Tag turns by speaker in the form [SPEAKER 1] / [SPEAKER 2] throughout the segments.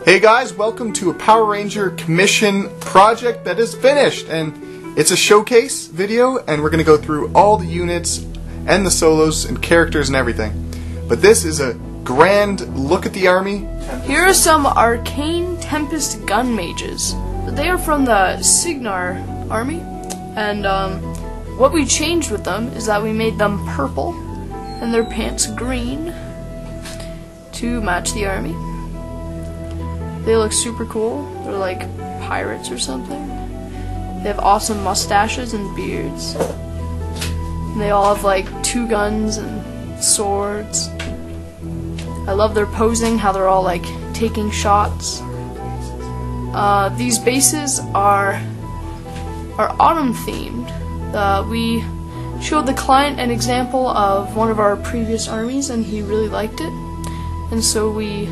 [SPEAKER 1] Hey guys, welcome to a Power Ranger commission project that is finished, and it's a showcase video, and we're going to go through all the units and the solos and characters and everything. But this is a grand look at the army.
[SPEAKER 2] Here are some Arcane Tempest gun mages. They are from the Signar army, and what we changed with them is that we made them purple and their pants green to match the army. They look super cool. They're like pirates or something. They have awesome mustaches and beards. And they all have like 2 guns and swords. I love their posing, how they're all like taking shots. These bases are autumn themed. We showed the client an example of one of our previous armies and he really liked it. And so we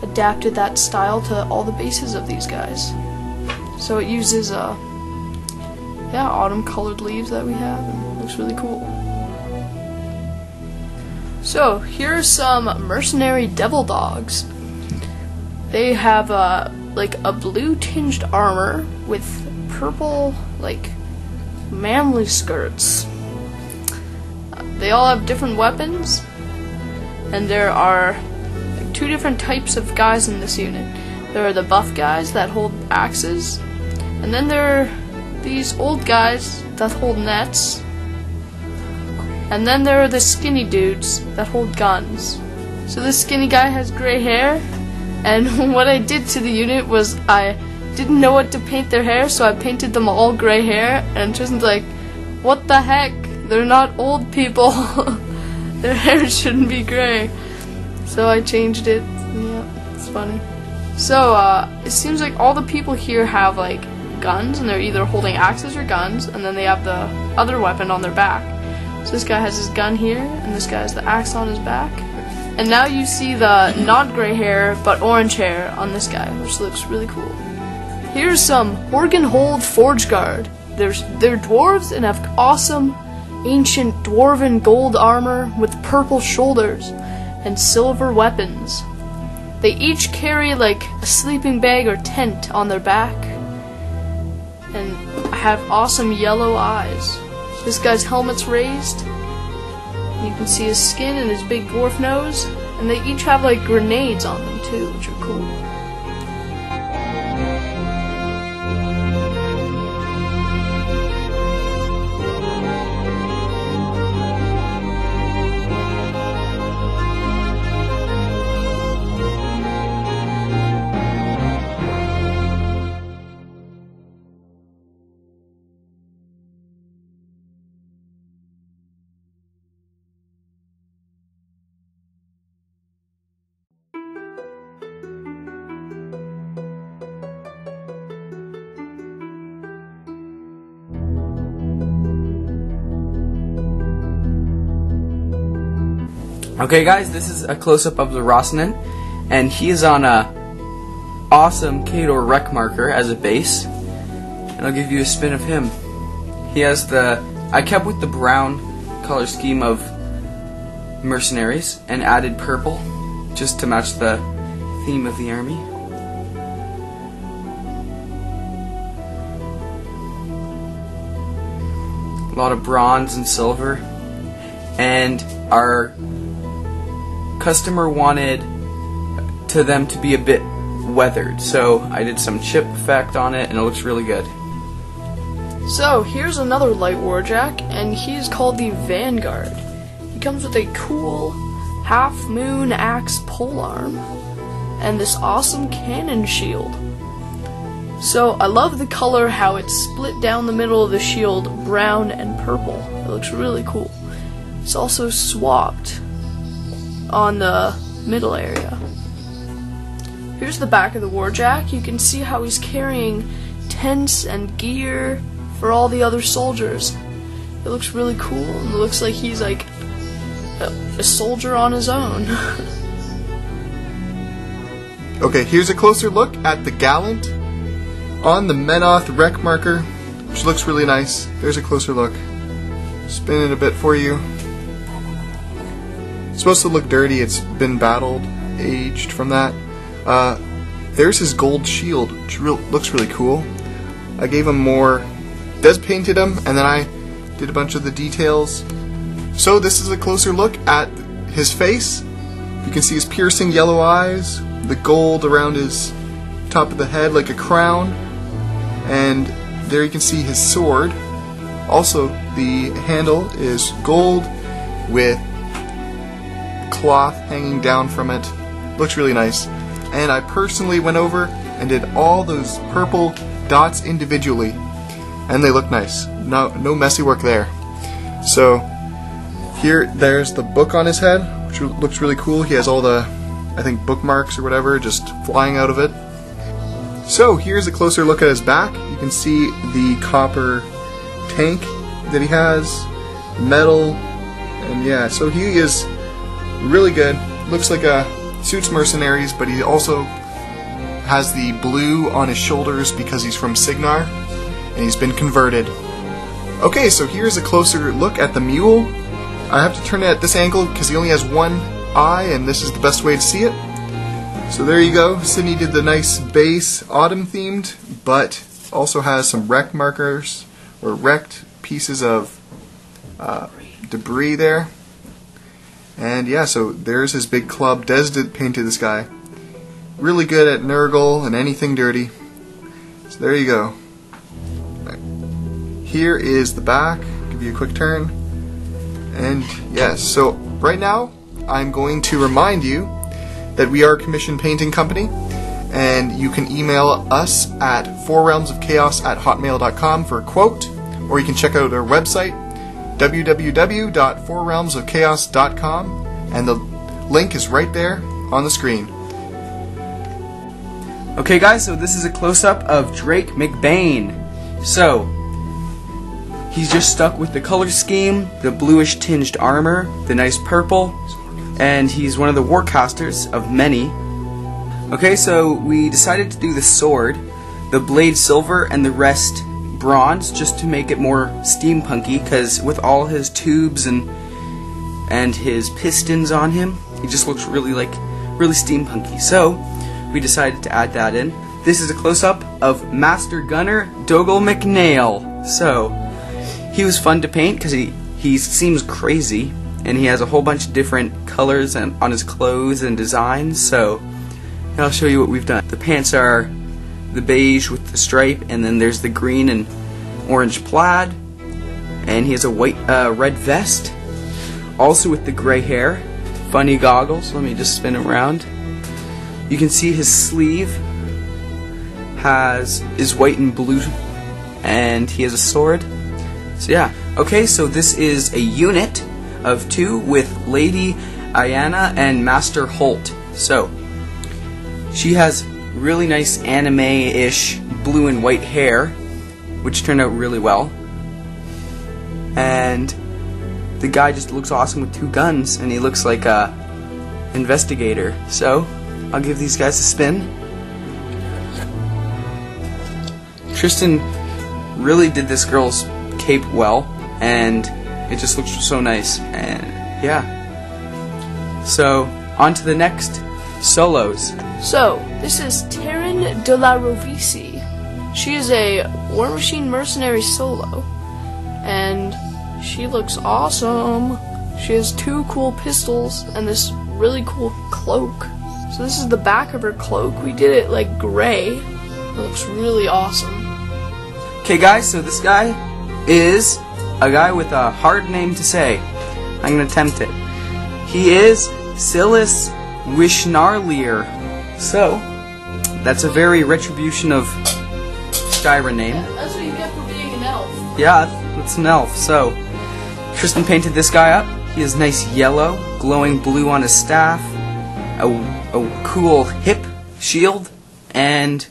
[SPEAKER 2] adapted that style to all the bases of these guys. So it uses autumn colored leaves that we have, and it looks really cool. So here are some mercenary devil dogs. They have like a blue tinged armor with purple like manly skirts. They all have different weapons, and there are 2 different types of guys in this unit. There are the buff guys that hold axes, and then there are these old guys that hold nets, and then there are the skinny dudes that hold guns. So this skinny guy has gray hair, and what I did to the unit was I didn't know what to paint their hair, so I painted them all gray hair, and Tristan's like, what the heck? They're not old people. Their hair shouldn't be gray. So I changed it. Yeah, it's funny. So it seems like all the people here have like guns, and they're either holding axes or guns, and then they have the other weapon on their back. So this guy has his gun here, and this guy has the axe on his back. And now you see the not gray hair but orange hair on this guy, which looks really cool. Here's some Horgenhold Forge Guard. They're dwarves and have awesome ancient dwarven gold armor with purple shoulders and silver weapons. They each carry like a sleeping bag or tent on their back and have awesome yellow eyes. This guy's helmet's raised. You can see his skin and his big dwarf nose, and they each have like grenades on them too, which are cool.
[SPEAKER 3] Okay guys, this is a close-up of the Rossinen, and he is on a awesome Kador wreck marker as a base, and I'll give you a spin of him. He has I kept with the brown color scheme of Mercenaries and added purple just to match the theme of the army. A lot of bronze and silver, and our customer wanted them to be a bit weathered, so I did some chip effect on it and it looks really good.
[SPEAKER 2] So here's another light warjack, and he's called the Vanguard. He comes with a cool half-moon axe polearm and this awesome cannon shield. So I love the color, how it's split down the middle of the shield, brown and purple. It looks really cool. It's also swapped on the middle area. Here's the back of the warjack. You can see how he's carrying tents and gear for all the other soldiers. It looks really cool, and it looks like he's like a soldier on his own.
[SPEAKER 1] Okay, here's a closer look at the Gallant on the Menoth wreck marker, which looks really nice. There's a closer look. Spin it a bit for you. It's supposed to look dirty. It's been battled, aged from that. there's his gold shield, which looks really cool. I gave him more, Des painted him, and then I did a bunch of the details. So this is a closer look at his face. You can see his piercing yellow eyes, the gold around his top of the head like a crown, and there you can see his sword. Also, the handle is gold with cloth hanging down from it. Looks really nice. And I personally went over and did all those purple dots individually, and they look nice. No messy work there. So there's the book on his head, which looks really cool. He has all the, I think, bookmarks or whatever just flying out of it. So here's a closer look at his back. You can see the copper tank that he has, metal, and yeah, so he is really good. Looks like a suits Mercenaries, but he also has the blue on his shoulders because he's from Signar, and he's been converted. Okay, so here's a closer look at the mule. I have to turn it at this angle because he only has one eye, and this is the best way to see it. So there you go. Sydney did the nice base autumn themed, but also has some wreck markers or wrecked pieces of debris there. And yeah, so there's his big club. Des painted this guy. Really good at Nurgle and anything dirty. So there you go. Here is the back. Give you a quick turn. And yes, so right now I'm going to remind you that we are a commission painting company, and you can email us at 4realmsofchaos@hotmail.com for a quote, or you can check out our website www.4realmsofchaos.com, and the link is right there on the screen.
[SPEAKER 3] Okay guys, so this is a close-up of Drake McBain. So, he's just stuck with the color scheme, the bluish tinged armor, the nice purple, and he's one of the warcasters of many. Okay, so we decided to do the sword, the blade silver, and the rest bronze, just to make it more steampunky, because with all his tubes and his pistons on him, he just looks really steampunky. So we decided to add that in. This is a close-up of Master Gunner Dougal McNail. So he was fun to paint because he seems crazy, and he has a whole bunch of different colors on his clothes and designs. So I'll show you what we've done. The pants are the beige with the stripe, and then there's the green and orange plaid, and he has a white red vest, also with the gray hair, funny goggles. Let me just spin him around. You can see his sleeve is white and blue, and he has a sword. So yeah. Okay, so this is a unit of 2 with Lady Ayana and Master Holt. So she has really nice anime-ish blue and white hair, which turned out really well. And the guy just looks awesome with 2 guns, and he looks like a investigator. So I'll give these guys a spin. Tristan really did this girl's cape well, and it just looks so nice. And yeah. So on to the next solos.
[SPEAKER 2] So, this is Taryn de la Rovisi. She is a War Machine Mercenary solo, and she looks awesome. She has 2 cool pistols and this really cool cloak. So this is the back of her cloak. We did it like gray. It looks really awesome.
[SPEAKER 3] Okay guys, so this guy is a guy with a hard name to say. I'm going to attempt it. He is Silas Wishnarlir. So, that's a very retribution of Skyrim name.
[SPEAKER 2] Yeah, that's what you get for being an elf.
[SPEAKER 3] Yeah, it's an elf. So, Tristan painted this guy up. He has nice yellow, glowing blue on his staff, a cool hip shield, and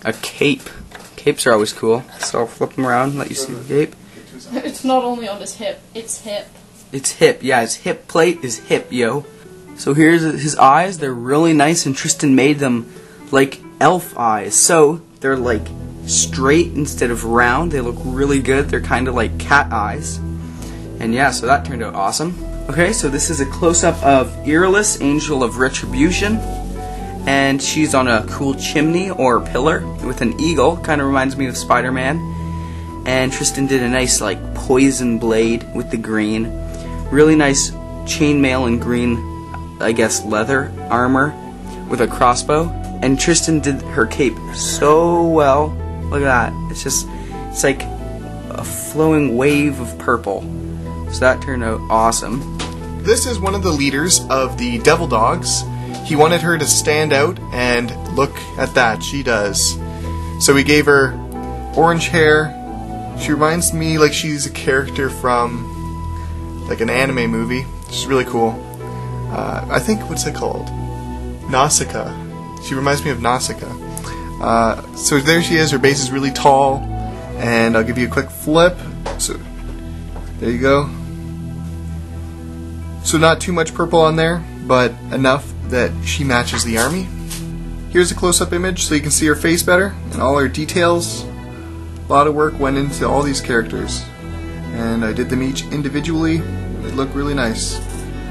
[SPEAKER 3] a cape. Capes are always cool. So I'll flip him around and let you see the cape.
[SPEAKER 2] It's not only on his hip, it's hip.
[SPEAKER 3] It's hip, yeah, his hip plate is hip, yo. So here's his eyes. They're really nice, and Tristan made them like elf eyes. So they're like straight instead of round. They look really good. They're kind of like cat eyes. And yeah, so that turned out awesome. Okay, so this is a close-up of Earless, Angel of Retribution. and she's on a cool chimney or pillar with an eagle. Kind of reminds me of Spider-Man. And Tristan did a nice like poison blade with the green. Really nice chainmail and green, I guess, leather armor with a crossbow. And Tristan did her cape so well. Look at that. It's like a flowing wave of purple. So that turned out awesome.
[SPEAKER 1] This is one of the leaders of the Devil Dogs. He wanted her to stand out, and look at that, she does. So we gave her orange hair. She reminds me like she's a character from like an anime movie. She's really cool. I think, what's it called? Nausicaa. She reminds me of Nausicaa. So there she is. Her base is really tall, and I'll give you a quick flip. So there you go. So not too much purple on there, but enough that she matches the army. Here's a close-up image so you can see her face better and all her details. A lot of work went into all these characters, and I did them each individually. They look really nice.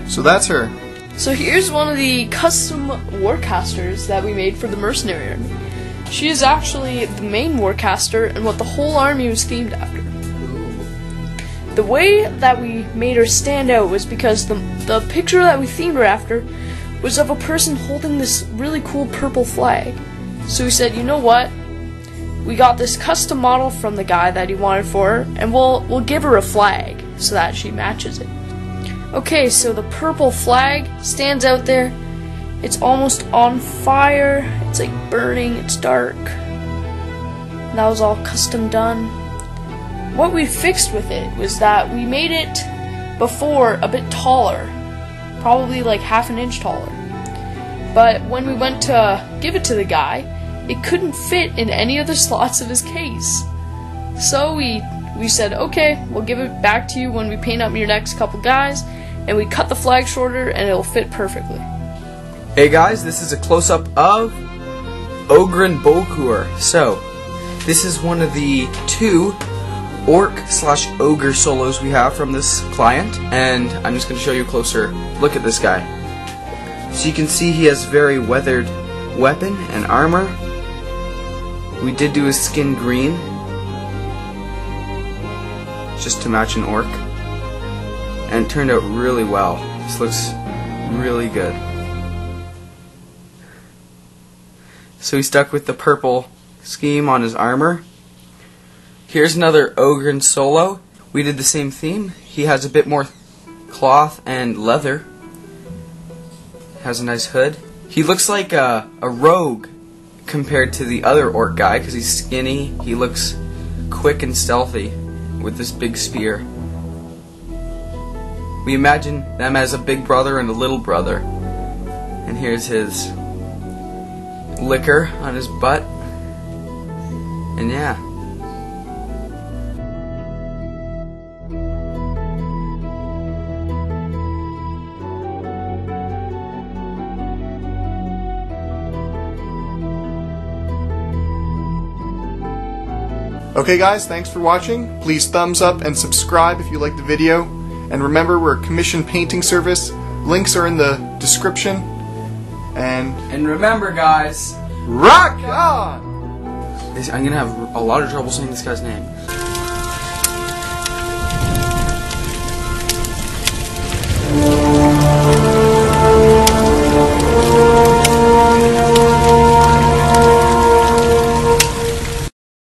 [SPEAKER 1] So that's her.
[SPEAKER 2] So here's one of the custom warcasters that we made for the Mercenary Army. She is actually the main warcaster and what the whole army was themed after. The way that we made her stand out was because the picture that we themed her after was of a person holding this really cool purple flag. So we said, you know what? We got this custom model from the guy that he wanted for her, and we'll give her a flag so that she matches it. Okay, so the purple flag stands out there. It's almost on fire. It's like burning. It's dark. That was all custom done. What we fixed with it was that we made it before a bit taller, probably like half an inch taller. But when we went to give it to the guy, it couldn't fit in any of the slots of his case. So we said, okay, we'll give it back to you when we paint up your next couple guys, and we cut the flag shorter and it'll fit perfectly.
[SPEAKER 3] Hey guys, this is a close-up of Ogren Bokur. So, this is one of the 2 orc/ogre solos we have from this client, and I'm just going to show you a closer look at this guy. So you can see he has very weathered weapon and armor. We did do his skin green just to match an orc, and it turned out really well. This looks really good. So he stuck with the purple scheme on his armor. Here's another Ogren solo. We did the same theme. He has a bit more cloth and leather. Has a nice hood. He looks like a rogue compared to the other orc guy because he's skinny. He looks quick and stealthy with this big spear. We imagine them as a big brother and a little brother. And here's his liquor on his butt. And yeah.
[SPEAKER 1] Okay guys, thanks for watching. Please thumbs up and subscribe if you liked the video. And remember, we're a commission painting service. Links are in the description. And
[SPEAKER 3] remember guys,
[SPEAKER 1] rock on!
[SPEAKER 3] I'm gonna have a lot of trouble saying this guy's name.